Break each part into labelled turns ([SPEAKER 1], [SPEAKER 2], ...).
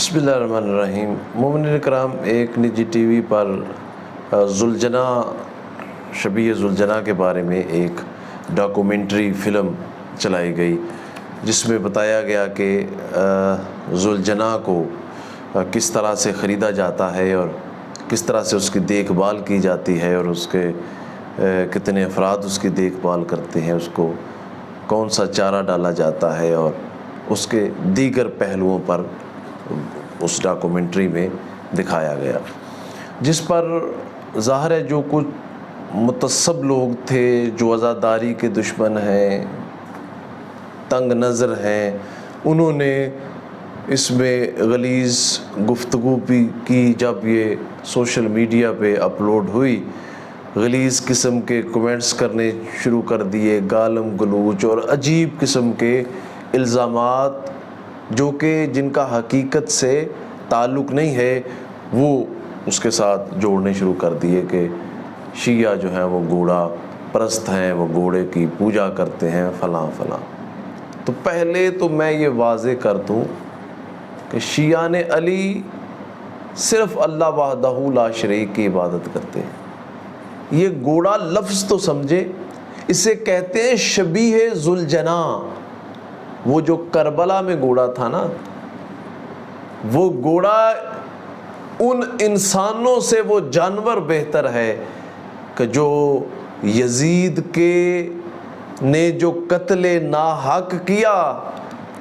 [SPEAKER 1] بسم اللہ الرحمن الرحیم۔ مومنین کرام، ایک نجی ٹی وی پر ذوالجناح، شبیہ ذوالجناح کے بارے میں ایک ڈاکومنٹری فلم چلائی گئی، جس میں بتایا گیا کہ ذوالجناح کو کس طرح سے خریدا جاتا ہے اور کس طرح سے اس کی دیکھ بھال کی جاتی ہے، اور اس کے کتنے افراد اس کی دیکھ بھال کرتے ہیں، اس کو کون سا چارہ ڈالا جاتا ہے، اور اس کے دیگر پہلوؤں پر اس ڈاکومنٹری میں دکھایا گیا، جس پر ظاہر ہے جو کچھ متعصب لوگ تھے، جو عزاداری کے دشمن ہیں، تنگ نظر ہیں، انہوں نے اس میں غلیظ گفتگو بھی کی۔ جب یہ سوشل میڈیا پہ اپلوڈ ہوئی، غلیظ قسم کے کمنٹس کرنے شروع کر دیے، گالم گلوچ اور عجیب قسم کے الزامات جو کہ جن کا حقیقت سے تعلق نہیں ہے، وہ اس کے ساتھ جوڑنے شروع کر دیے کہ شیعہ جو ہیں وہ گھوڑا پرست ہیں، وہ گھوڑے کی پوجا کرتے ہیں، فلاں فلاں۔ تو پہلے تو میں یہ واضح کر دوں کہ شیعان علی صرف اللہ وحدہ لا شریک کی عبادت کرتے ہیں۔ یہ گھوڑا لفظ تو سمجھے، اسے کہتے ہیں شبیہ ذوالجناح۔ وہ جو کربلا میں گھوڑا تھا نا، وہ گھوڑا ان انسانوں سے وہ جانور بہتر ہے کہ جو یزید نے جو قتل ناحق کیا،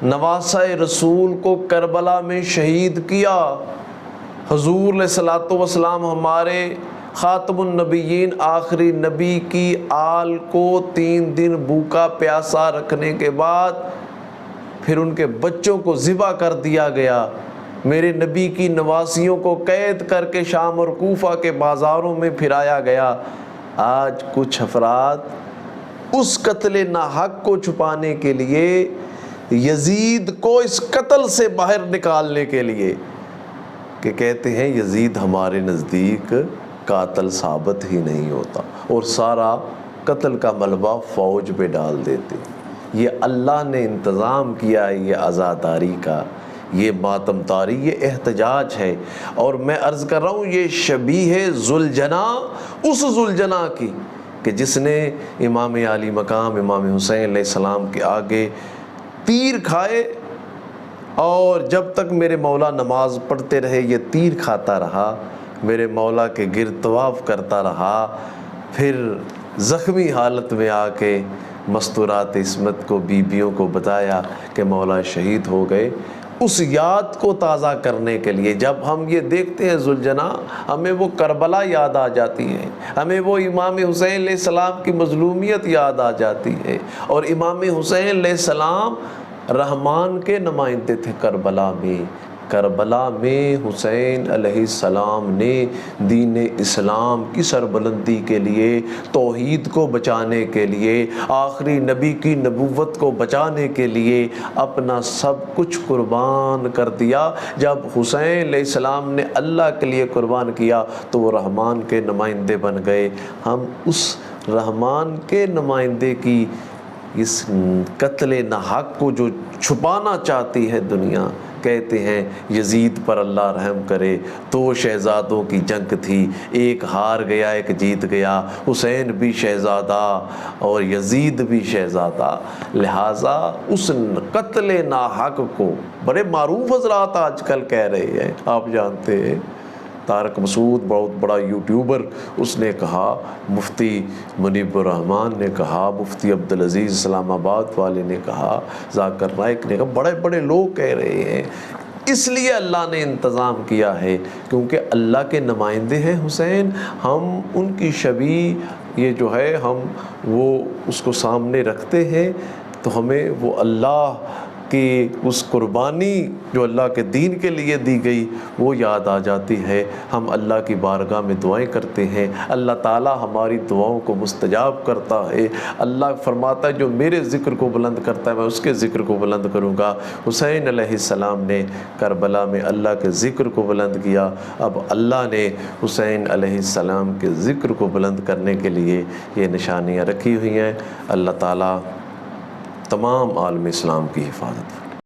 [SPEAKER 1] نواسہ رسول کو کربلا میں شہید کیا۔ حضور علیہ الصلوۃ والسلام ہمارے خاتم النبیین آخری نبی کی آل کو 3 دن بھوکا پیاسا رکھنے کے بعد پھر ان کے بچوں کو ذبح کر دیا گیا۔ میرے نبی کی نواسیوں کو قید کر کے شام اور کوفہ کے بازاروں میں پھرایا گیا۔ آج کچھ افراد اس قتل ناحق کو چھپانے کے لیے، یزید کو اس قتل سے باہر نکالنے کے لیے، کہ کہتے ہیں یزید ہمارے نزدیک قاتل ثابت ہی نہیں ہوتا، اور سارا قتل کا ملبہ فوج پہ ڈال دیتے۔ یہ اللہ نے انتظام کیا ہے، یہ عزاداری کا، یہ ماتم تاری، یہ احتجاج ہے۔ اور میں عرض کر رہا ہوں، یہ شبیہ ذوالجناح اس ذوالجناح کی کہ جس نے امام عالی مقام امام حسین علیہ السلام کے آگے تیر کھائے، اور جب تک میرے مولا نماز پڑھتے رہے یہ تیر کھاتا رہا، میرے مولا کے گرد طواف کرتا رہا، پھر زخمی حالت میں آ کے مستورات عصمت کو، بیبیوں کو بتایا کہ مولا شہید ہو گئے۔ اس یاد کو تازہ کرنے کے لیے جب ہم یہ دیکھتے ہیں ذوالجناح، ہمیں وہ کربلا یاد آ جاتی ہے، ہمیں وہ امام حسین علیہ السلام کی مظلومیت یاد آ جاتی ہے۔ اور امام حسین علیہ السلام رحمان کے نمائندے تھے کربلا میں۔ کربلا میں حسین علیہ السلام نے دین اسلام کی سربلندی کے لیے، توحید کو بچانے کے لیے، آخری نبی کی نبوت کو بچانے کے لیے اپنا سب کچھ قربان کر دیا۔ جب حسین علیہ السلام نے اللہ کے لیے قربان کیا تو وہ رحمان کے نمائندے بن گئے۔ ہم اس رحمان کے نمائندے کی اس قتل ناحق کو جو چھپانا چاہتی ہے دنیا، کہتے ہیں یزید پر اللہ رحم کرے، 2 شہزادوں کی جنگ تھی، ایک ہار گیا ایک جیت گیا، حسین بھی شہزادہ اور یزید بھی شہزادہ۔ لہٰذا اس قتل ناحق کو بڑے معروف حضرات آج کل کہہ رہے ہیں، آپ جانتے ہیں طارق مسعود بہت بڑا یوٹیوبر، اس نے کہا، مفتی منیب الرحمن نے کہا، مفتی عبدالعزیز اسلام آباد والے نے کہا، ذاکر نائک نے کہا، بڑے بڑے لوگ کہہ رہے ہیں۔ اس لیے اللہ نے انتظام کیا ہے کیونکہ اللہ کے نمائندے ہیں حسین، ہم ان کی شبیہ یہ جو ہے ہم وہ اس کو سامنے رکھتے ہیں، تو ہمیں وہ اللہ کہ اس قربانی جو اللہ کے دین کے لیے دی گئی وہ یاد آ جاتی ہے۔ ہم اللہ کی بارگاہ میں دعائیں کرتے ہیں، اللہ تعالیٰ ہماری دعاؤں کو مستجاب کرتا ہے۔ اللہ فرماتا ہے جو میرے ذکر کو بلند کرتا ہے میں اس کے ذکر کو بلند کروں گا۔ حسین علیہ السلام نے کربلا میں اللہ کے ذکر کو بلند کیا، اب اللہ نے حسین علیہ السلام کے ذکر کو بلند کرنے کے لیے یہ نشانیاں رکھی ہوئی ہیں۔ اللہ تعالیٰ تمام عالم اسلام کی حفاظت